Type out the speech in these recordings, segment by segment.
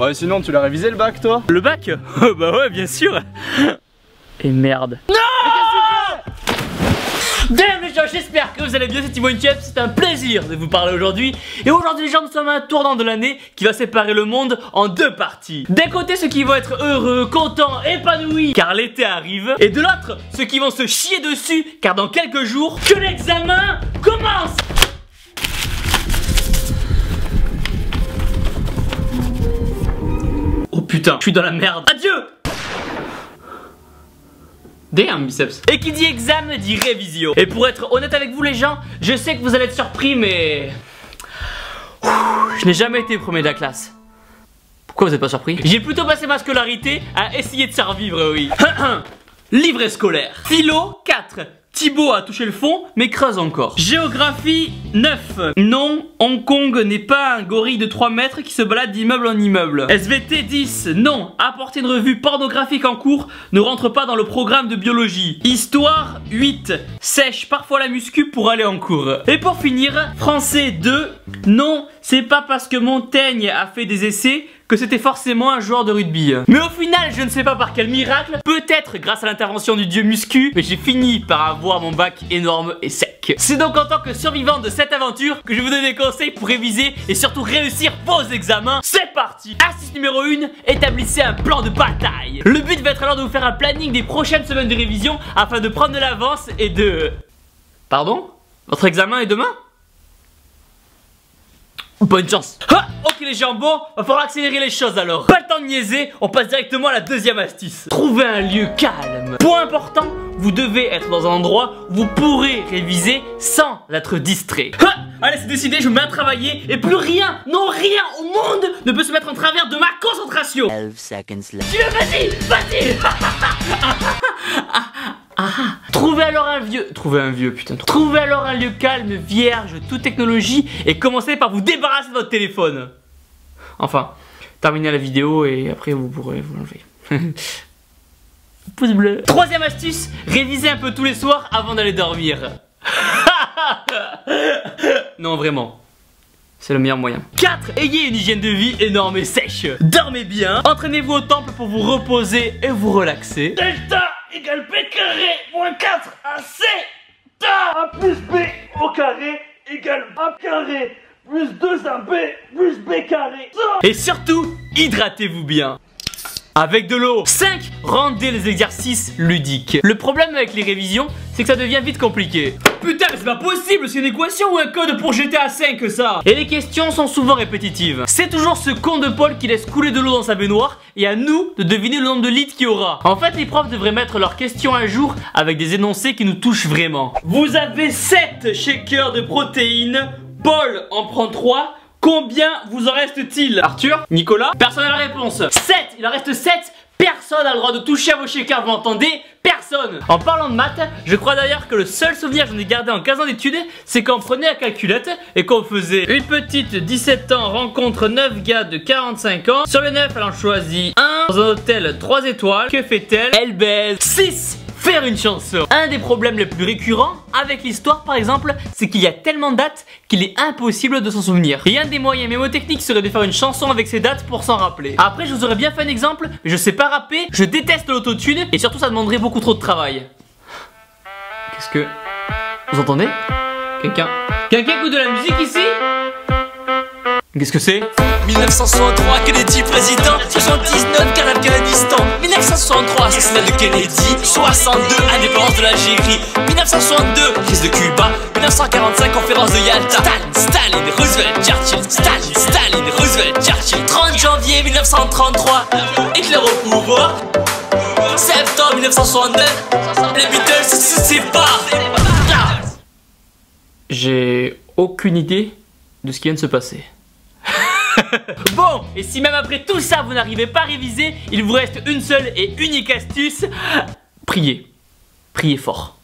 Ouais, sinon tu l'as révisé le bac toi? Le bac? Bah ouais, bien sûr. Et merde. Non! Damn les gens, j'espère que vous allez bien, c'est Timon Chef, c'est un plaisir de vous parler aujourd'hui. Et aujourd'hui les gens, nous sommes à un tournant de l'année qui va séparer le monde en deux parties. D'un côté ceux qui vont être heureux, contents, épanouis car l'été arrive. Et de l'autre, ceux qui vont se chier dessus car dans quelques jours, que l'examen commence. Oh putain, je suis dans la merde. Adieu. Damn biceps. Et qui dit examen dit révision. Et pour être honnête avec vous les gens, je sais que vous allez être surpris mais... je n'ai jamais été premier de la classe. Pourquoi vous n'êtes pas surpris? J'ai plutôt passé ma scolarité à essayer de survivre, oui. Livret scolaire. Philo 4. Thibaut a touché le fond, mais creuse encore. Géographie 9. Non, Hong Kong n'est pas un gorille de 3 mètres qui se balade d'immeuble en immeuble. SVT 10. Non, apporter une revue pornographique en cours ne rentre pas dans le programme de biologie. Histoire 8. Sèche parfois la muscu pour aller en cours. Et pour finir, français 2. Non, c'est pas parce que Montaigne a fait des essais que c'était forcément un joueur de rugby. Mais au final, je ne sais pas par quel miracle, peut-être grâce à l'intervention du dieu muscu, mais j'ai fini par avoir mon bac énorme et sec. C'est donc en tant que survivant de cette aventure que je vous donne des conseils pour réviser et surtout réussir vos examens. C'est parti! Astuce numéro 1, établissez un plan de bataille. Le but va être alors de vous faire un planning des prochaines semaines de révision afin de prendre de l'avance et de... Pardon? Votre examen est demain? Bonne chance. Ah, ok les gens, bon, va falloir accélérer les choses alors. Pas le temps de niaiser, on passe directement à la deuxième astuce. Trouver un lieu calme. Point important, vous devez être dans un endroit où vous pourrez réviser sans être distrait. Ah, allez c'est décidé, je me mets à travailler et plus rien, non rien au monde ne peut se mettre en travers de ma concentration. 12 seconds left. Vas-y, vas-y. Trouvez alors un lieu calme, vierge, toute technologie et commencez par vous débarrasser de votre téléphone. Enfin, terminez la vidéo et après vous pourrez vous l'enlever. Pouce bleu. Troisième astuce, révisez un peu tous les soirs avant d'aller dormir. Non vraiment, c'est le meilleur moyen. 4. Ayez une hygiène de vie énorme et sèche. Dormez bien, entraînez-vous au temple pour vous reposer et vous relaxer. Delta égale B carré moins 4 à C. A plus B au carré égale A carré plus 2AB plus B carré. Et surtout, hydratez-vous bien. Avec de l'eau. 5. Rendez les exercices ludiques. Le problème avec les révisions, c'est que ça devient vite compliqué. Putain mais c'est pas possible, c'est une équation ou un code pour GTA 5 ça. Et les questions sont souvent répétitives. C'est toujours ce con de Paul qui laisse couler de l'eau dans sa baignoire et à nous de deviner le nombre de litres qu'il y aura. En fait les profs devraient mettre leurs questions un jour avec des énoncés qui nous touchent vraiment. Vous avez 7 shakers de protéines, Paul en prend 3. Combien vous en reste-t-il? Arthur? Nicolas? Personne n'a la réponse. 7, il en reste 7. Personne n'a le droit de toucher à vos shakers, vous m'entendez? Personne. En parlant de maths, je crois d'ailleurs que le seul souvenir que j'en ai gardé en 15 ans d'études, c'est quand on prenait la calculette et qu'on faisait une petite 17 ans rencontre 9 gars de 45 ans. Sur les 9, elle en choisit un dans un hôtel 3 étoiles. Que fait-elle? Elle baise. 6. Faire une chanson. Un des problèmes les plus récurrents avec l'histoire par exemple, c'est qu'il y a tellement de dates qu'il est impossible de s'en souvenir. Et un des moyens mémotechniques serait de faire une chanson avec ces dates pour s'en rappeler. Après je vous aurais bien fait un exemple, mais je sais pas rapper, je déteste l'autotune et surtout ça demanderait beaucoup trop de travail. Qu'est-ce que... Vous entendez? Quelqu'un écoute de la musique ici? Qu'est-ce que c'est? 1963, Kennedy président. 79, guerre d'Afghanistan. 1963, assassinat de Kennedy. 62, indépendance de l'Algérie. 1962, crise de Cuba. 1945, conférence de Yalta. Staline, Roosevelt, Churchill. Staline, Roosevelt, Churchill. 30 janvier 1933, Hitler au pouvoir. Septembre 1969, les Beatles se séparent. J'ai aucune idée de ce qui vient de se passer. Bon, et si même après tout ça vous n'arrivez pas à réviser, il vous reste une seule et unique astuce. Priez. Priez fort.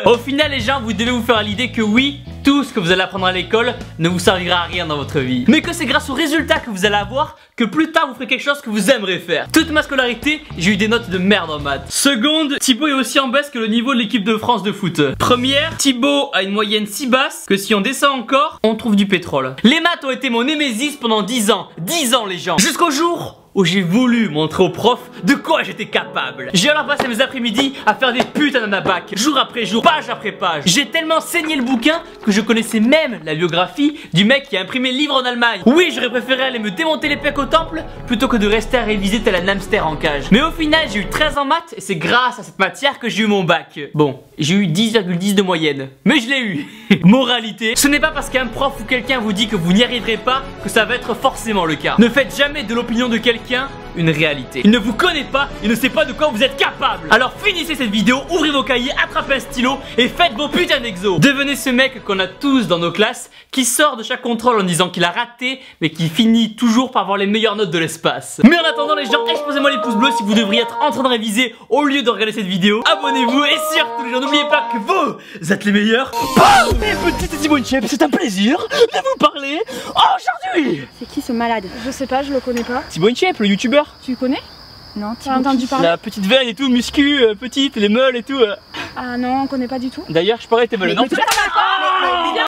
Au final les gens, vous devez vous faire à l'idée que oui, tout ce que vous allez apprendre à l'école ne vous servira à rien dans votre vie, mais que c'est grâce aux résultats que vous allez avoir que plus tard vous ferez quelque chose que vous aimerez faire. Toute ma scolarité, j'ai eu des notes de merde en maths. Seconde, Thibaut est aussi en baisse que le niveau de l'équipe de France de foot. Première, Thibaut a une moyenne si basse que si on descend encore, on trouve du pétrole. Les maths ont été mon némésis pendant 10 ans. 10 ans les gens. Jusqu'au jour où j'ai voulu montrer aux profs de quoi j'étais capable. J'ai alors passé mes après-midi à faire des putains d'anabac, jour après jour, page après page. J'ai tellement saigné le bouquin que je connaissais même la biographie du mec qui a imprimé le livre en Allemagne. Oui, j'aurais préféré aller me démonter les pecs au temple plutôt que de rester à réviser tel un hamster en cage. Mais au final, j'ai eu 13 en maths et c'est grâce à cette matière que j'ai eu mon bac. Bon, j'ai eu 10,10 de moyenne, mais je l'ai eu. Moralité, ce n'est pas parce qu'un prof ou quelqu'un vous dit que vous n'y arriverez pas que ça va être forcément le cas. Ne faites jamais de l'opinion de quelqu'un une réalité. Il ne vous connaît pas, il ne sait pas de quoi vous êtes capable. Alors finissez cette vidéo, ouvrez vos cahiers, attrapez un stylo et faites vos putains d'exos. Devenez ce mec qu'on a tous dans nos classes, qui sort de chaque contrôle en disant qu'il a raté, mais qui finit toujours par avoir les meilleures notes de l'espace. Mais en attendant les gens, explosez-moi les pouces bleus si vous devriez être en train de réviser au lieu de regarder cette vidéo. Abonnez-vous et surtout les gens, n'oubliez pas que vous êtes les meilleurs. Et petite Thibaut Inchep, c'est un plaisir de vous parler aujourd'hui. C'est qui ce malade? Je sais pas, je le connais pas. Thibaut Inchep, le youtubeur. Tu le connais? Non, tu as entendu parler? La petite veine et tout, muscu, petite, les meules et tout. Ah non, on connaît pas du tout. D'ailleurs, je parais tes meules. Non,